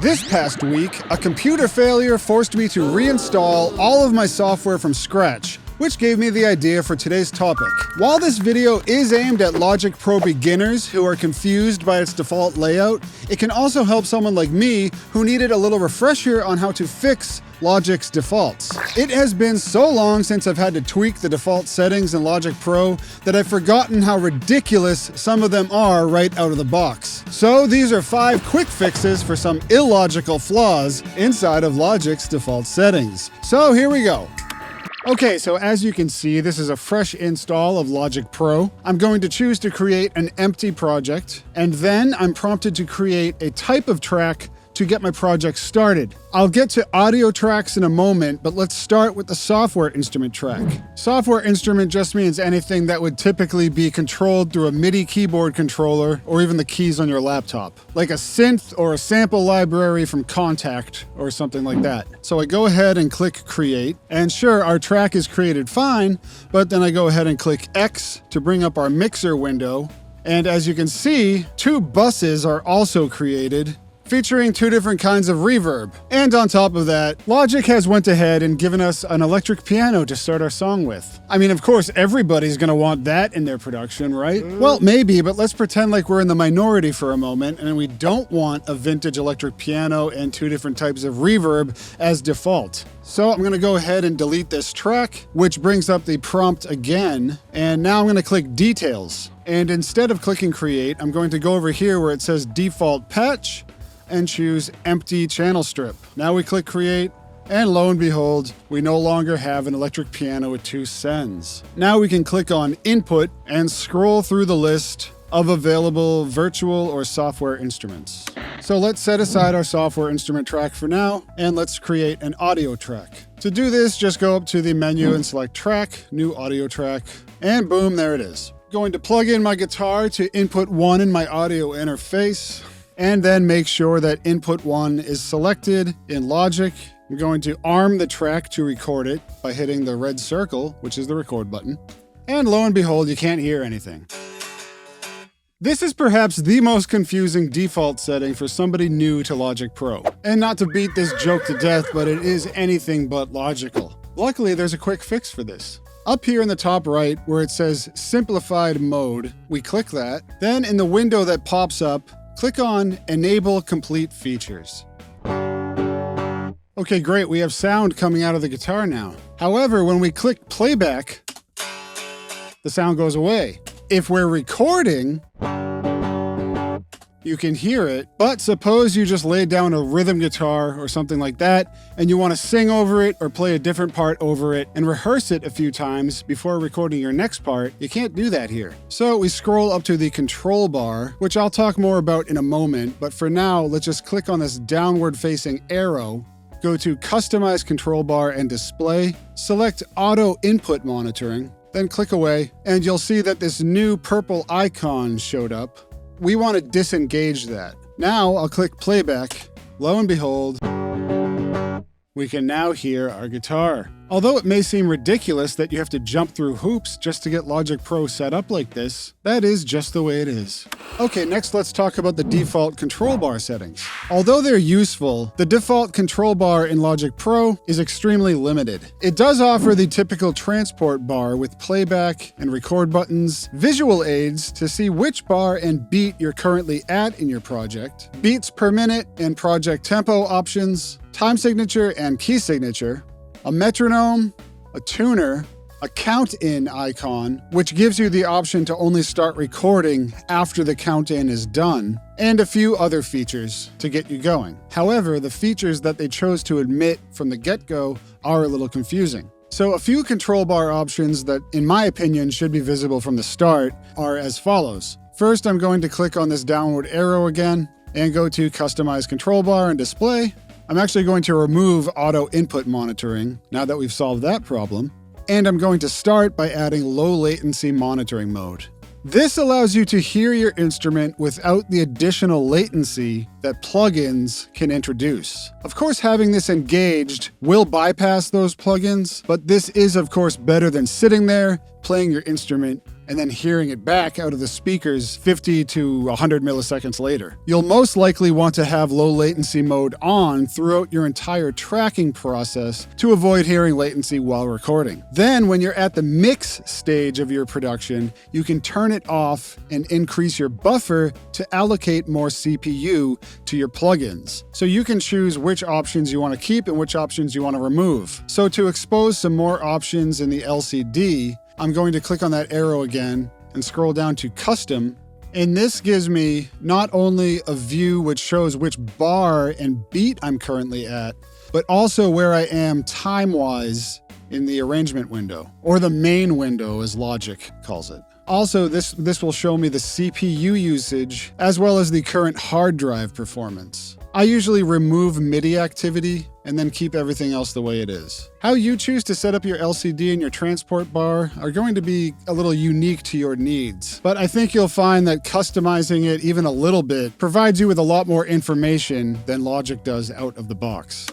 This past week, a computer failure forced me to reinstall all of my software from scratch, which gave me the idea for today's topic. While this video is aimed at Logic Pro beginners who are confused by its default layout, it can also help someone like me who needed a little refresher on how to fix Logic's defaults. It has been so long since I've had to tweak the default settings in Logic Pro that I've forgotten how ridiculous some of them are right out of the box. So these are 5 quick fixes for some illogical flaws inside of Logic's default settings. So here we go. Okay, so as you can see, this is a fresh install of Logic Pro. I'm going to choose to create an empty project, and then I'm prompted to create a type of track to get my project started. I'll get to audio tracks in a moment, but let's start with the software instrument track. Software instrument just means anything that would typically be controlled through a MIDI keyboard controller or even the keys on your laptop, like a synth or a sample library from Contact or something like that. So I go ahead and click Create, and sure, our track is created fine, but then I go ahead and click X to bring up our mixer window. And as you can see, 2 buses are also created, featuring 2 different kinds of reverb. And on top of that, Logic has went ahead and given us an electric piano to start our song with. I mean, of course, everybody's gonna want that in their production, right? Well, maybe, but let's pretend like we're in the minority for a moment and we don't want a vintage electric piano and 2 different types of reverb as default. So I'm gonna go ahead and delete this track, which brings up the prompt again. And now I'm gonna click Details. And instead of clicking Create, I'm going to go over here where it says Default Patch, and choose Empty Channel Strip. Now we click Create, and lo and behold, we no longer have an electric piano with 2 sends. Now we can click on Input and scroll through the list of available virtual or software instruments. So let's set aside our software instrument track for now, and let's create an audio track. To do this, just go up to the menu and select Track, New Audio Track, and boom, there it is. Going to plug in my guitar to input 1 in my audio interface, and then make sure that input 1 is selected in Logic. I'm going to arm the track to record it by hitting the red circle, which is the record button. And lo and behold, you can't hear anything. This is perhaps the most confusing default setting for somebody new to Logic Pro. And not to beat this joke to death, but it is anything but logical. Luckily, there's a quick fix for this. Up here in the top right, where it says Simplified Mode, we click that. Then in the window that pops up, click on Enable Complete Features. Okay, great, we have sound coming out of the guitar now. However, when we click playback, the sound goes away. If we're recording, you can hear it, but suppose you just laid down a rhythm guitar or something like that, and you want to sing over it or play a different part over it and rehearse it a few times before recording your next part, you can't do that here. So we scroll up to the control bar, which I'll talk more about in a moment, but for now, let's just click on this downward facing arrow, go to Customize Control Bar and Display, select Auto Input Monitoring, then click away, and you'll see that this new purple icon showed up. We want to disengage that. Now I'll click playback. Lo and behold, we can now hear our guitar. Although it may seem ridiculous that you have to jump through hoops just to get Logic Pro set up like this, that is just the way it is. Okay, next let's talk about the default control bar settings. Although they're useful, the default control bar in Logic Pro is extremely limited. It does offer the typical transport bar with playback and record buttons, visual aids to see which bar and beat you're currently at in your project, beats per minute and project tempo options, time signature and key signature, a metronome, a tuner, a count-in icon, which gives you the option to only start recording after the count-in is done, and a few other features to get you going. However, the features that they chose to omit from the get-go are a little confusing. So a few control bar options that, in my opinion, should be visible from the start are as follows. First, I'm going to click on this downward arrow again and go to Customize Control Bar and Display. I'm actually going to remove auto input monitoring now that we've solved that problem. And I'm going to start by adding low latency monitoring mode. This allows you to hear your instrument without the additional latency that plugins can introduce. Of course, having this engaged will bypass those plugins, but this is of course better than sitting there playing your instrument and then hearing it back out of the speakers 50 to 100 milliseconds later. You'll most likely want to have low latency mode on throughout your entire tracking process to avoid hearing latency while recording. Then when you're at the mix stage of your production, you can turn it off and increase your buffer to allocate more CPU to your plugins. So you can choose which options you want to keep and which options you want to remove. So to expose some more options in the LCD, I'm going to click on that arrow again and scroll down to Custom. And this gives me not only a view which shows which bar and beat I'm currently at, but also where I am time-wise in the arrangement window, or the main window as Logic calls it. Also, this will show me the CPU usage as well as the current hard drive performance. I usually remove MIDI activity and then keep everything else the way it is. How you choose to set up your LCD and your transport bar are going to be a little unique to your needs, but I think you'll find that customizing it even a little bit provides you with a lot more information than Logic does out of the box.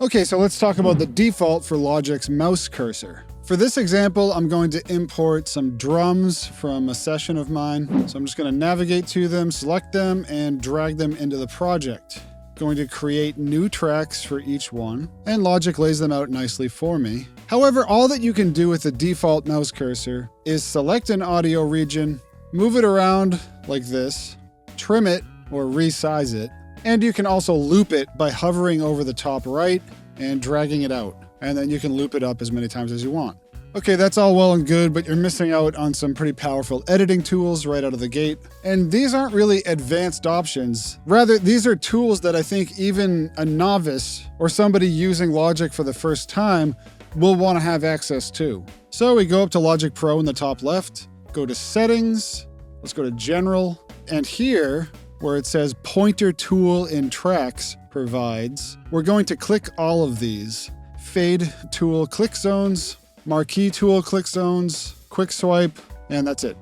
Okay, so let's talk about the default for Logic's mouse cursor. For this example, I'm going to import some drums from a session of mine. So I'm just going to navigate to them, select them, and drag them into the project. Going to create new tracks for each one, and Logic lays them out nicely for me. However, all that you can do with the default mouse cursor is select an audio region, move it around like this, trim it or resize it, and you can also loop it by hovering over the top right and dragging it out. And then you can loop it up as many times as you want. Okay, that's all well and good, but you're missing out on some pretty powerful editing tools right out of the gate. And these aren't really advanced options. Rather, these are tools that I think even a novice or somebody using Logic for the first time will want to have access to. So we go up to Logic Pro in the top left, go to Settings, let's go to General, and here, where it says Pointer Tool in Tracks provides, we're going to click all of these. Fade tool click zones, marquee tool click zones, quick swipe, and that's it.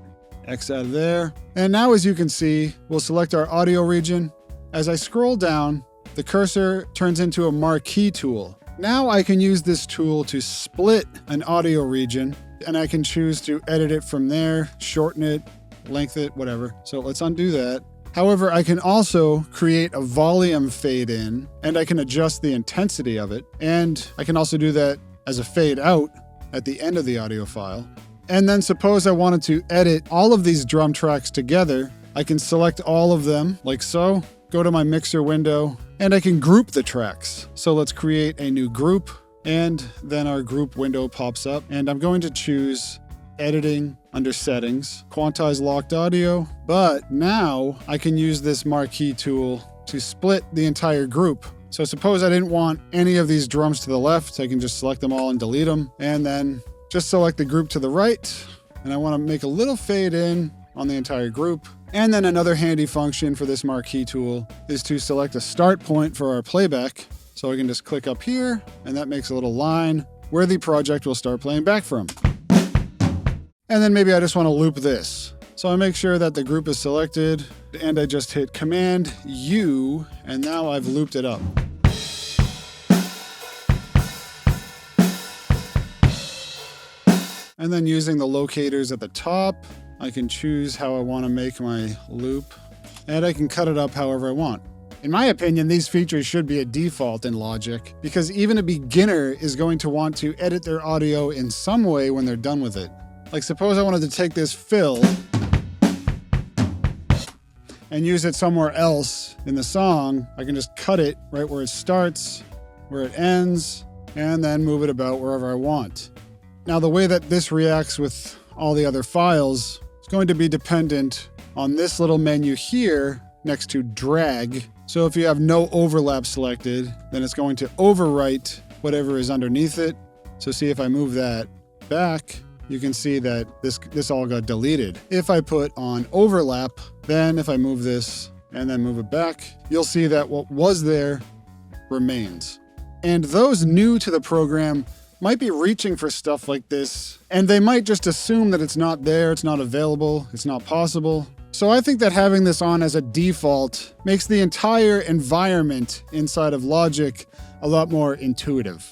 X out of there. And now as you can see, we'll select our audio region. As I scroll down, the cursor turns into a marquee tool. Now I can use this tool to split an audio region, and I can choose to edit it from there, shorten it, lengthen it, whatever. So let's undo that. However, I can also create a volume fade in, and I can adjust the intensity of it. And I can also do that as a fade out at the end of the audio file. And then suppose I wanted to edit all of these drum tracks together, I can select all of them like so, go to my mixer window, and I can group the tracks. So let's create a new group, and then our group window pops up, and I'm going to choose Editing under Settings, Quantize Locked Audio, but now I can use this marquee tool to split the entire group. So suppose I didn't want any of these drums to the left, I can just select them all and delete them, and then just select the group to the right, and I want to make a little fade in on the entire group. And then another handy function for this marquee tool is to select a start point for our playback. So I can just click up here, and that makes a little line where the project will start playing back from. And then maybe I just want to loop this. So I make sure that the group is selected, and I just hit Command U, and now I've looped it up. And then using the locators at the top, I can choose how I want to make my loop, and I can cut it up however I want. In my opinion, these features should be a default in Logic, because even a beginner is going to want to edit their audio in some way when they're done with it. Like suppose I wanted to take this fill and use it somewhere else in the song, I can just cut it right where it starts, where it ends, and then move it about wherever I want. Now the way that this reacts with all the other files is going to be dependent on this little menu here next to drag. So if you have no overlap selected, then it's going to overwrite whatever is underneath it. So see if I move that back, you can see that this all got deleted. If I put on overlap, then if I move this and then move it back, you'll see that what was there remains. And those new to the program might be reaching for stuff like this, and they might just assume that it's not there, it's not available, it's not possible. So I think that having this on as a default makes the entire environment inside of Logic a lot more intuitive.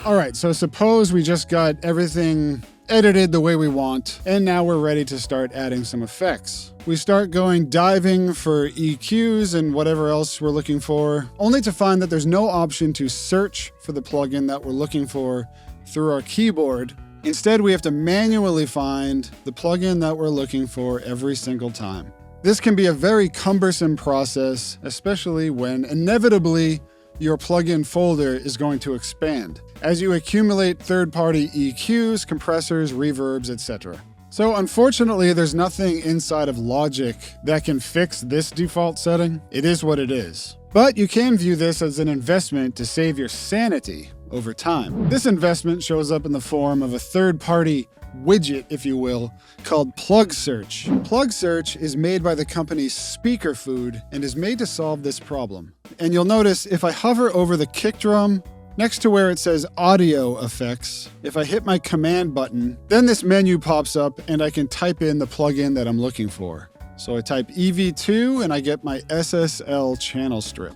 All right, so suppose we just got everything edited the way we want, and now we're ready to start adding some effects. We start diving for EQs and whatever else we're looking for, only to find that there's no option to search for the plugin that we're looking for through our keyboard. Instead, we have to manually find the plugin that we're looking for every single time. This can be a very cumbersome process, especially when inevitably your plugin folder is going to expand as you accumulate third-party EQs, compressors, reverbs, etc. So unfortunately, there's nothing inside of Logic that can fix this default setting. It is what it is. But you can view this as an investment to save your sanity over time. This investment shows up in the form of a third-party widget, if you will, called PlugSearch. PlugSearch is made by the company Speakerfood and is made to solve this problem. And you'll notice if I hover over the kick drum, next to where it says Audio Effects, if I hit my command button, then this menu pops up and I can type in the plugin that I'm looking for. So I type EV2 and I get my SSL channel strip.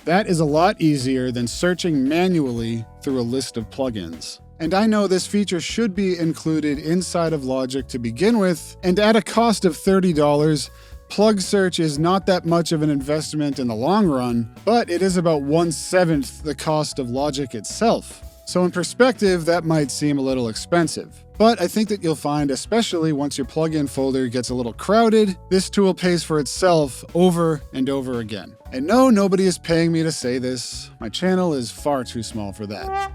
That is a lot easier than searching manually through a list of plugins. And I know this feature should be included inside of Logic to begin with, and at a cost of $30, PlugSearch is not that much of an investment in the long run, but it is about 1/7 the cost of Logic itself. So in perspective, that might seem a little expensive. But I think that you'll find, especially once your plugin folder gets a little crowded, this tool pays for itself over and over again. And no, nobody is paying me to say this. My channel is far too small for that.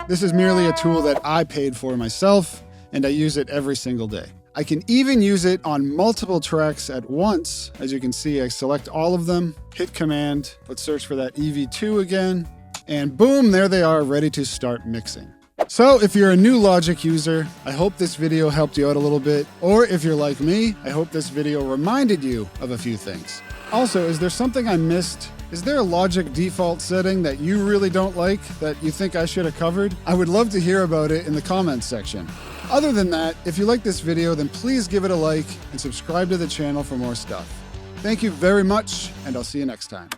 This is merely a tool that I paid for myself, and I use it every single day. I can even use it on multiple tracks at once. As you can see, I select all of them, hit Command, let's search for that EV2 again, and boom, there they are, ready to start mixing. So if you're a new Logic user, I hope this video helped you out a little bit, or if you're like me, I hope this video reminded you of a few things. Also, is there something I missed? Is there a Logic default setting that you really don't like that you think I should have covered? I would love to hear about it in the comments section. Other than that, if you like this video, then please give it a like and subscribe to the channel for more stuff. Thank you very much, and I'll see you next time.